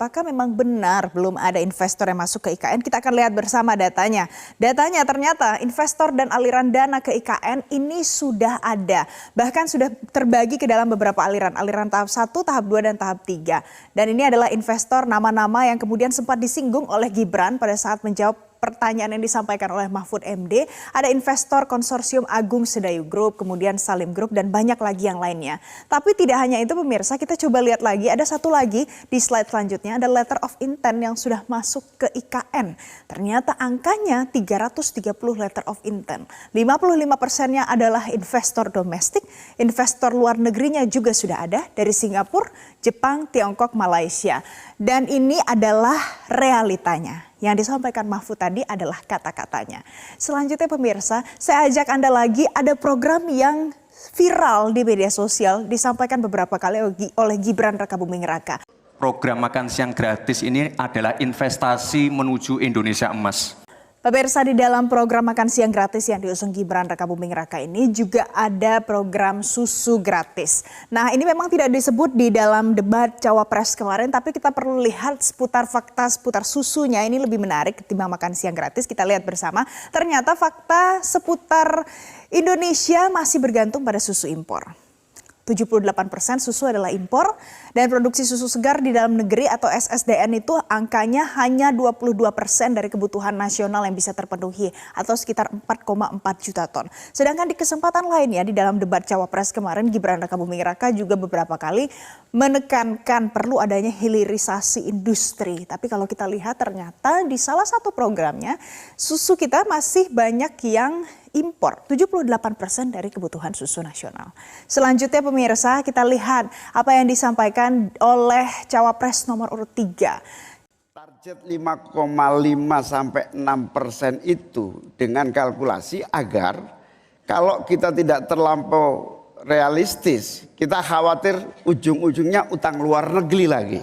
apakah memang benar belum ada investor yang masuk ke IKN? Kita akan lihat bersama datanya. Datanya ternyata investor dan aliran dana ke IKN ini sudah ada. Bahkan sudah terbagi ke dalam beberapa aliran. Aliran tahap 1, tahap 2, dan tahap 3. Dan ini adalah investor nama-nama yang kemudian sempat disinggung oleh Gibran pada saat menjawab pertanyaan yang disampaikan oleh Mahfud MD. Ada investor konsorsium Agung Sedayu Group, kemudian Salim Group, dan banyak lagi yang lainnya. Tapi tidak hanya itu pemirsa, kita coba lihat lagi. Ada satu lagi di slide selanjutnya, ada letter of intent yang sudah masuk ke IKN. Ternyata angkanya 330 letter of intent. 55%-nya adalah investor domestik, investor luar negerinya juga sudah ada dari Singapura, Jepang, Tiongkok, Malaysia. Dan ini adalah realitanya. Yang disampaikan Mahfud tadi adalah kata-katanya. Selanjutnya pemirsa, saya ajak Anda lagi, ada program yang viral di media sosial disampaikan beberapa kali oleh Gibran Rakabuming Raka. Program makan siang gratis ini adalah investasi menuju Indonesia emas. Pemirsa, di dalam program makan siang gratis yang diusung Gibran Rakabuming Raka ini juga ada program susu gratis. Nah, ini memang tidak disebut di dalam debat Cawapres kemarin, tapi kita perlu lihat seputar fakta seputar susunya. Ini lebih menarik ketimbang makan siang gratis. Kita lihat bersama, ternyata fakta seputar Indonesia masih bergantung pada susu impor. 78% susu adalah impor, dan produksi susu segar di dalam negeri atau SSDN itu angkanya hanya 22% dari kebutuhan nasional yang bisa terpenuhi atau sekitar 4,4 juta ton. Sedangkan di kesempatan lainnya di dalam debat Cawapres kemarin, Gibran Rakabuming Raka juga beberapa kali menekankan perlu adanya hilirisasi industri. Tapi kalau kita lihat ternyata di salah satu programnya susu kita masih banyak yang impor, 78% dari kebutuhan susu nasional. Selanjutnya pemirsa, kita lihat apa yang disampaikan oleh Cawapres nomor urut 3. Target 5,5 sampai 6% itu dengan kalkulasi agar kalau kita tidak terlampau realistis, kita khawatir ujung-ujungnya utang luar negeri lagi.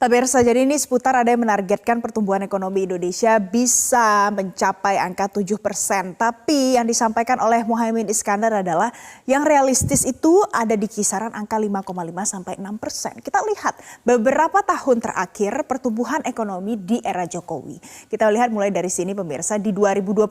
Pemirsa, jadi ini seputar ada yang menargetkan pertumbuhan ekonomi Indonesia bisa mencapai angka 7%. Tapi yang disampaikan oleh Muhaimin Iskandar adalah yang realistis itu ada di kisaran angka 5,5 sampai 6%. Kita lihat beberapa tahun terakhir pertumbuhan ekonomi di era Jokowi. Kita lihat mulai dari sini pemirsa, di 2021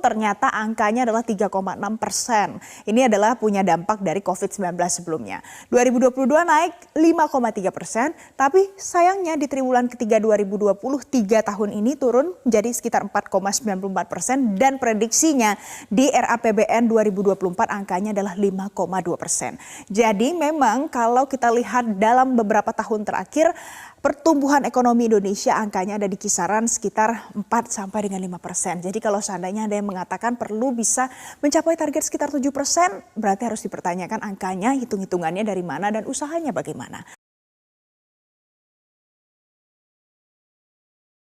ternyata angkanya adalah 3,6%. Ini adalah punya dampak dari COVID-19 sebelumnya. 2022 naik 5,3%, tapi sayangnya di triwulan ketiga 2023 tahun ini turun menjadi sekitar 4,94% dan prediksinya di RAPBN 2024 angkanya adalah 5,2%. Jadi memang kalau kita lihat dalam beberapa tahun terakhir pertumbuhan ekonomi Indonesia angkanya ada di kisaran sekitar 4 sampai dengan 5%. Jadi kalau seandainya ada yang mengatakan perlu bisa mencapai target sekitar 7%, berarti harus dipertanyakan angkanya, hitung-hitungannya dari mana dan usahanya bagaimana.